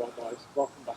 Right guys, welcome back.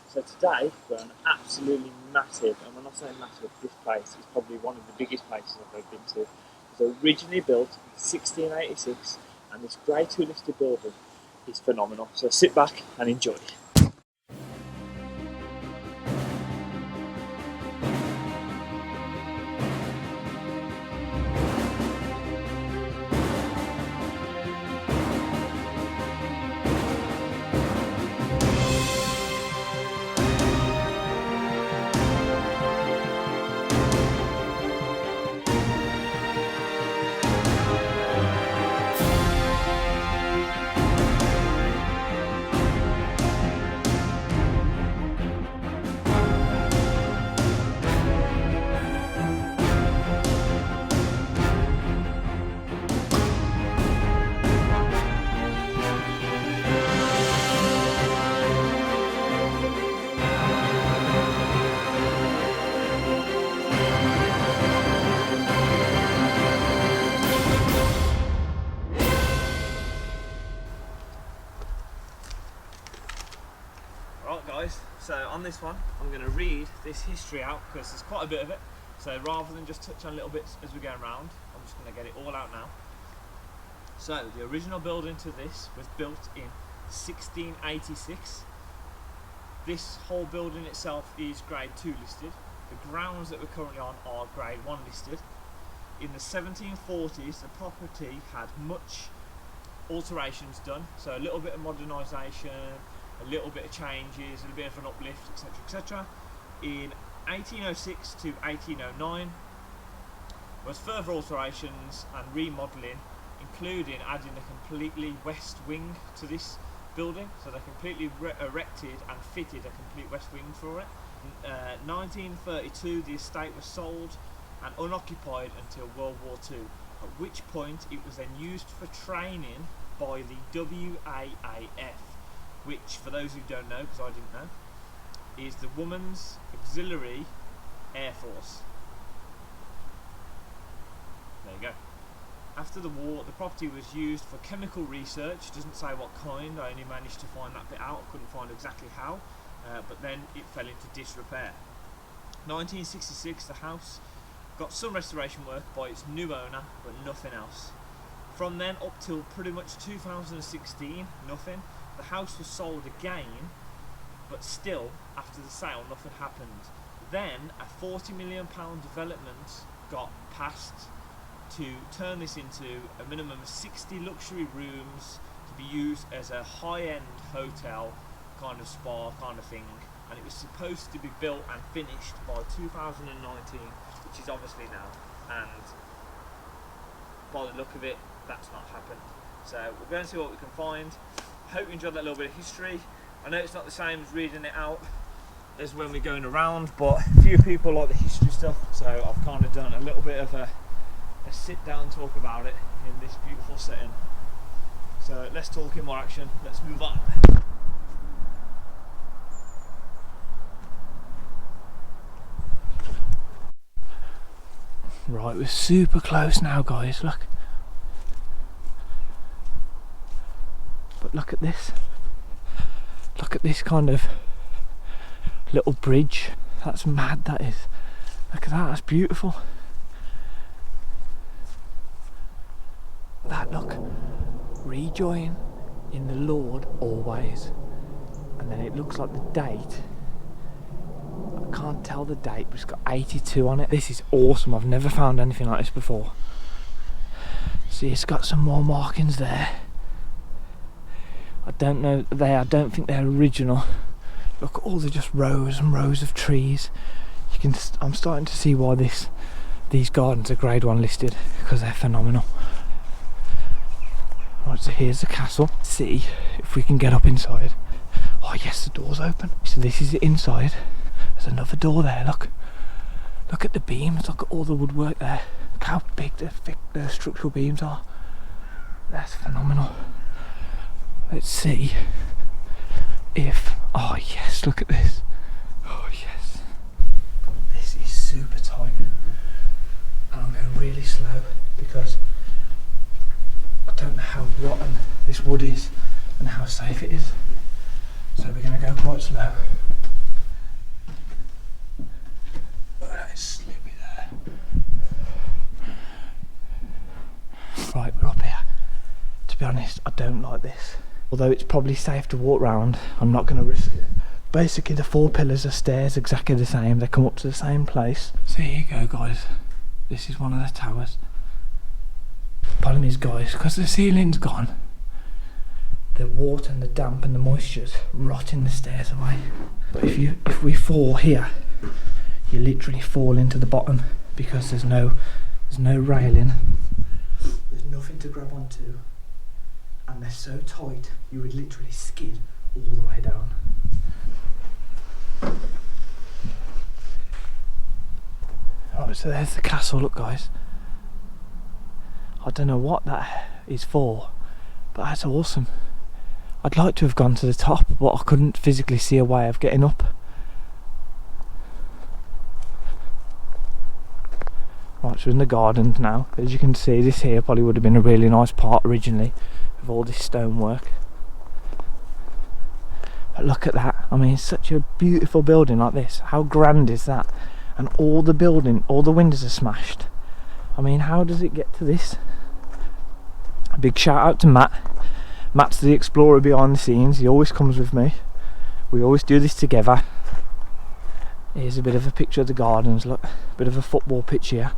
So today we're on an absolutely massive, and when I say massive, this place is probably one of the biggest places I've ever been to. It was originally built in 1686 and this grey two-listed building is phenomenal. So sit back and enjoy. Right guys, so on this one I'm going to read this history out because there's quite a bit of it, so rather than just touch on little bits as we go around, I'm just going to get it all out now. So the original building to this was built in 1686. This whole building itself is grade 2 listed. The grounds that we're currently on are grade 1 listed. In the 1740s the property had much alterations done, so a little bit of modernisation, a little bit of changes, a little bit of an uplift, etc, etc. In 1806 to 1809 was further alterations and remodelling, including adding a completely west wing to this building, so they completely erected and fitted a complete west wing for it. In 1932 the estate was sold and unoccupied until World War II, at which point it was then used for training by the WAAF, which, for those who don't know, because I didn't know, is the Women's Auxiliary Air Force. There you go. After the war, the property was used for chemical research. Doesn't say what kind, I only managed to find that bit out, I couldn't find exactly how, but then it fell into disrepair. 1966, the house got some restoration work by its new owner, but nothing else. From then up till pretty much 2016, nothing. The house was sold again, but still, after the sale, nothing happened. Then a £40 million development got passed to turn this into a minimum of 60 luxury rooms to be used as a high-end hotel, kind of spa kind of thing, and it was supposed to be built and finished by 2019, which is obviously now, and by the look of it, that's not happened. So we're going to see what we can find. Hope you enjoyed that little bit of history. I know it's not the same as reading it out as when we're going around, but few people like the history stuff, so I've kind of done a little bit of a sit down talk about it in this beautiful setting. So less talking, more action, let's move on. Right, we're super close now guys, look. But look at this. Look at this kind of little bridge. That's mad, that is. Look at that, that's beautiful. That, look. Rejoin in the Lord always. And then it looks like the date. I can't tell the date, but it's got 82 on it. This is awesome, I've never found anything like this before. See, it's got some more markings there. I don't know, I don't think they're original. Look at all the just rows and rows of trees. I'm starting to see why these gardens are grade 1 listed, because they're phenomenal. Right, so here's the castle. Let's see if we can get up inside. Oh yes, the door's open. So this is the inside. There's another door there, look. Look at the beams, look at all the woodwork there. Look how big the thick the structural beams are. That's phenomenal. Let's see if, oh yes, look at this. Oh yes. This is super tight. And I'm going really slow because I don't know how rotten this wood is and how safe it is. So we're going to go quite slow. Oh, that is slippy there. Right, we're up here. To be honest, I don't like this. Although it's probably safe to walk round, I'm not going to risk it. Basically the 4 pillars are stairs, exactly the same. They come up to the same place. So here you go, guys. This is one of the towers. Problem is, guys, because the ceiling's gone, the water and the damp and the moisture's rotting the stairs away. But if we fall here, you literally fall into the bottom because there's no railing. There's nothing to grab onto, and they're so tight you would literally skid all the way down. Right, so there's the castle. Look, guys. I don't know what that is for, but that's awesome. I'd like to have gone to the top, but I couldn't physically see a way of getting up. Right, so we're in the gardens now. As you can see, this here probably would have been a really nice part originally of all this stonework. But look at that. I mean, it's such a beautiful building like this. How grand is that? And all the windows are smashed. I mean, how does it get to this? A big shout out to Matt. Matt's the explorer behind the scenes. He always comes with me. We always do this together. Here's a bit of a picture of the gardens. Look, a bit of a football pitch here.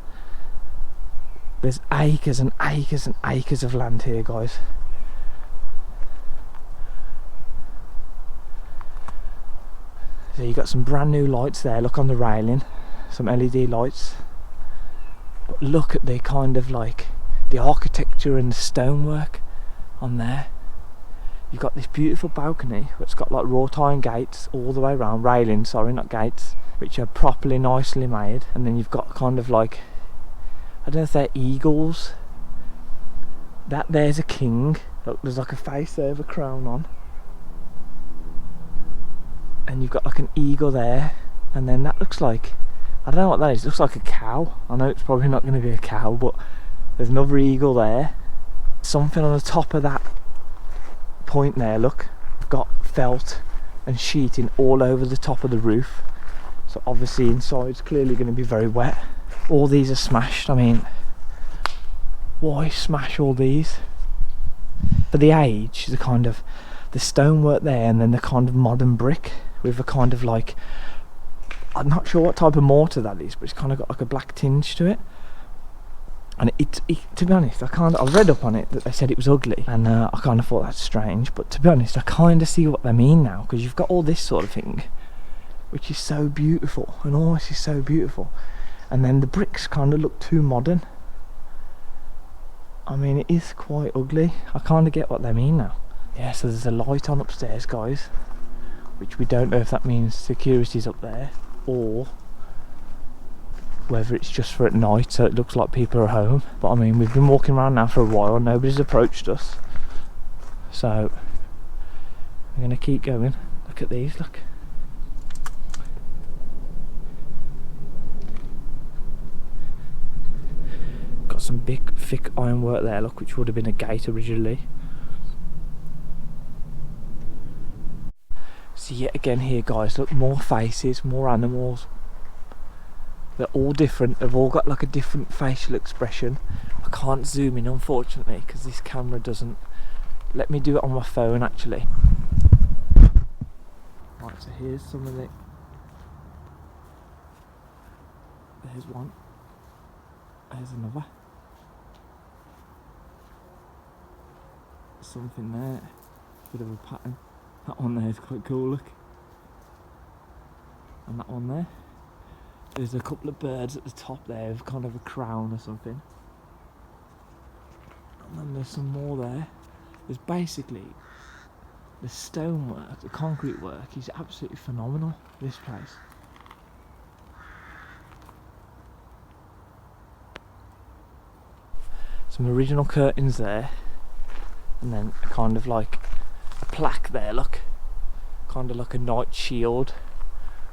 There's acres and acres and acres of land here, guys. So you got some brand new lights there. Look on the railing, some LED lights. But look at the kind of like the architecture and the stonework on there. You've got this beautiful balcony that's got like wrought iron gates all the way around, railings, sorry, not gates, which are properly nicely made. And then you've got kind of like, I don't know if they're eagles. That there's a king. Look, there's like a face there with a crown on. And you've got like an eagle there. And then that looks like, I don't know what that is, it looks like a cow. I know it's probably not going to be a cow, but there's another eagle there. Something on the top of that point there, look, got felt and sheeting all over the top of the roof. So obviously inside it's clearly going to be very wet. All these are smashed. I mean, why smash all these? For the age, the kind of the stonework there, and then the kind of modern brick with a kind of like, I'm not sure what type of mortar that is, but it's kind of got like a black tinge to it. And it to be honest, I read up on it that they said it was ugly, and I kind of thought that's strange. But to be honest, I kind of see what they mean now, because you've got all this sort of thing, which is so beautiful, and all this is so beautiful, and then the bricks kind of look too modern. I mean, it is quite ugly. I kind of get what they mean now. Yeah, so there's a light on upstairs, guys, which we don't know if that means security's up there, or whether it's just for at night so it looks like people are home. But I mean, we've been walking around now for a while, nobody's approached us, so we're going to keep going. Look at these, look. Got some big thick ironwork there, look, which would have been a gate originally. So yet again here, guys, look, more faces, more animals. They're all different, they've all got like a different facial expression. I can't zoom in, unfortunately, because this camera doesn't let me do it on my phone, actually. Right, so here's some of it. There's one. There's another. Something there. Bit of a pattern. That one there is quite cool, look. And that one there. There's a couple of birds at the top there with kind of a crown or something. And then there's some more there. There's basically the stonework, the concrete work is absolutely phenomenal, this place. Some original curtains there, and then a kind of like a plaque there, look. Kind of like a knight shield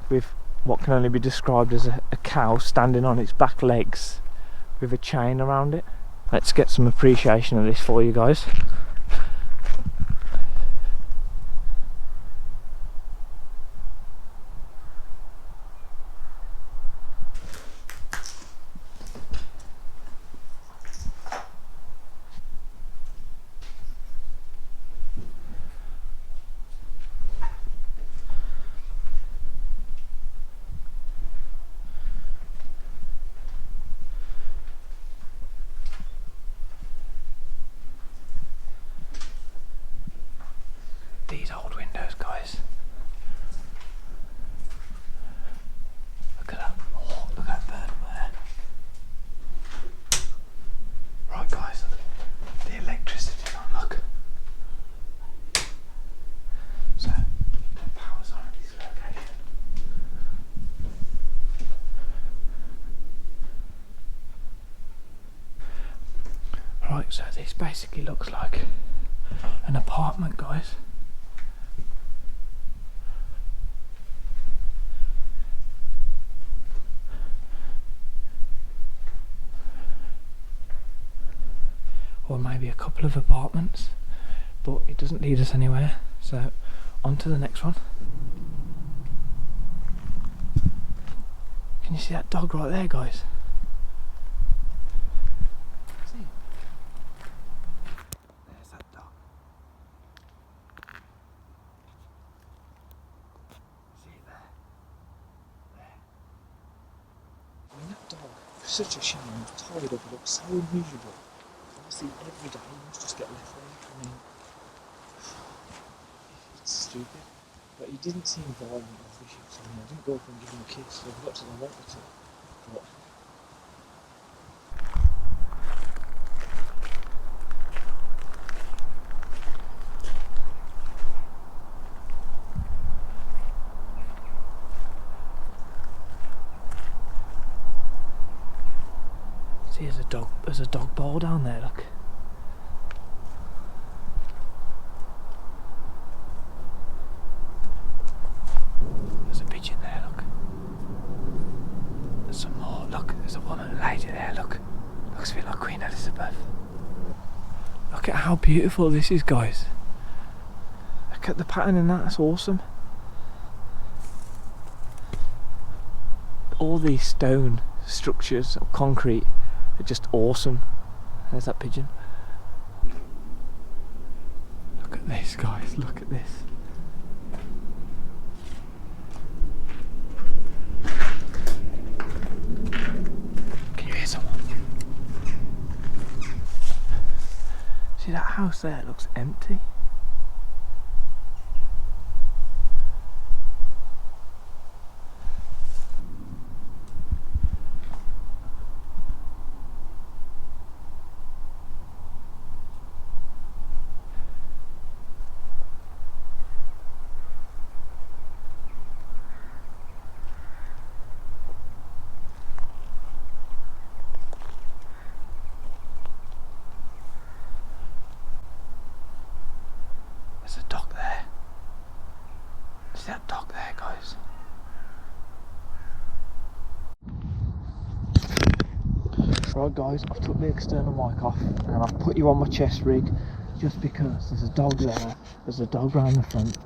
with what can only be described as a cow standing on its back legs with a chain around it. Let's get some appreciation of this for you guys. This basically looks like an apartment, guys. Or maybe a couple of apartments, but it doesn't lead us anywhere, so on to the next one. Can you see that dog right there, guys? See it? There's that dog. See it there? There. I mean, that dog, such a shame, tied up, it looks so miserable. Obviously, every day he must just get left there. I mean, it's stupid. But he didn't seem violent or vicious. I mean, I didn't go up and give him a kiss, so I got to the wanted to. But see, there's a dog bowl down there, look. There's a pigeon there, look. There's some more, look, there's a woman and a lady there, look. Looks a bit like Queen Elizabeth. Look at how beautiful this is, guys. Look at the pattern in that, that's awesome. All these stone structures of concrete are just awesome. There's that pigeon. Look at this, guys, look at this. Can you hear someone? See that house there, it looks empty. There's a dog there. See that dog there, guys? Right, guys, I've took the external mic off and I've put you on my chest rig just because there's a dog there. There's a dog round the front.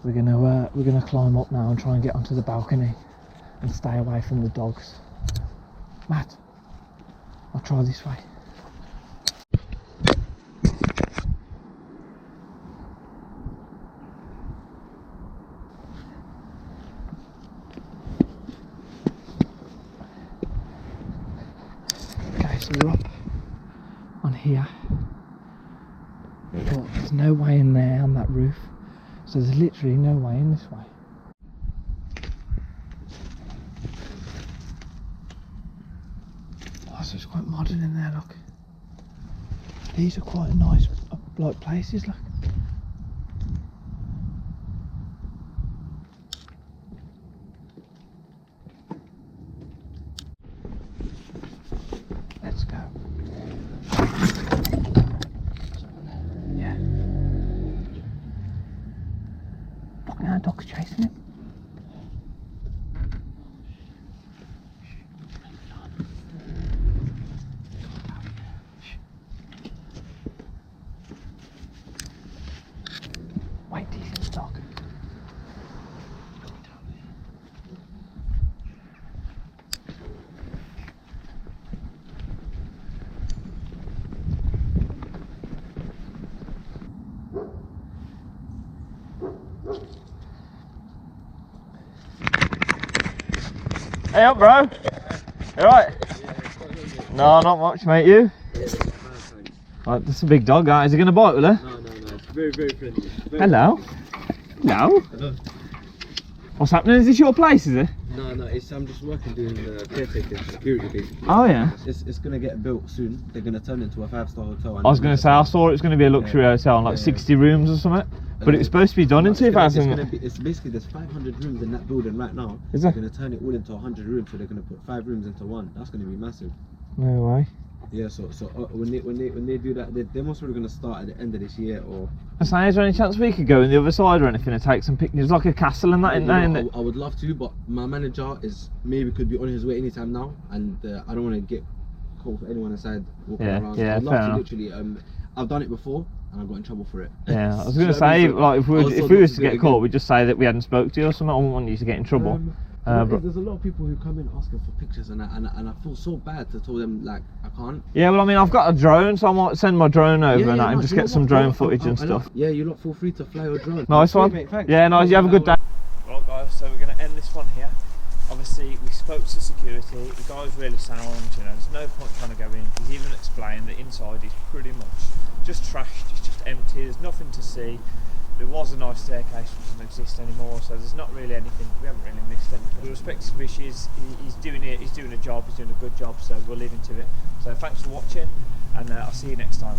We're gonna climb up now and try and get onto the balcony and stay away from the dogs. Matt, I'll try this way. So we're up on here, but there's no way in there on that roof, so there's literally no way in this way. Oh, so it's quite modern in there, look. These are quite nice like places, look. Let's go. Yeah. Fucking our dog's chasing him. Wait till you see the dog. Hey up, bro. You alright? No, not much, mate. You? Right, that's a big dog, guy. Is he going to bite, will he? No. It's very, very friendly. Hello. Hello. Hello. What's happening? Is this your place, is it? No, I'm just working doing the caretaker security basically. Oh, yeah. It's going to get built soon. They're going to turn it into a 5-star hotel. I was going to say, I saw it was going to be a luxury hotel, like 60 rooms or something. But it was supposed to be done in 2000. It's basically, there's 500 rooms in that building right now. Is there? They're going to turn it all into 100 rooms, so they're going to put 5 rooms into one. That's going to be massive. No way. Yeah, so when they do that, they're most probably gonna start at the end of this year or. Is there any chance we could go on the other side or anything and take some pictures? Like a castle and that in there. I would love to, but my manager could be on his way anytime now, and I don't want to get caught for anyone inside walking around. Yeah, I'd fair love to enough. literally. I've done it before, and I got in trouble for it. Yeah, I was going to say, like, if we was to get caught, we'd just say that we hadn't spoke to you or something. I wouldn't want you to get in trouble. There's a lot of people who come in asking for pictures, and I feel so bad to tell them like I can't. Yeah, well, I mean, I've got a drone, so I might send my drone over and just get some drone footage and stuff. Yeah, you lot feel free to fly your drone. Nice one. Mate, thanks. Yeah, nice. You have a good day. Right guys, so we're going to end this one here. Obviously we spoke to security, the guy's really sound, you know, there's no point trying to go in. He's even explained that inside is pretty much just trashed, it's just empty, there's nothing to see. There was a nice staircase which doesn't exist anymore, so there's not really anything, we haven't really missed anything. With respect to his wishes, he's doing it, he's doing a job, he's doing a good job, so we'll leave him to it. So thanks for watching, and I'll see you next time.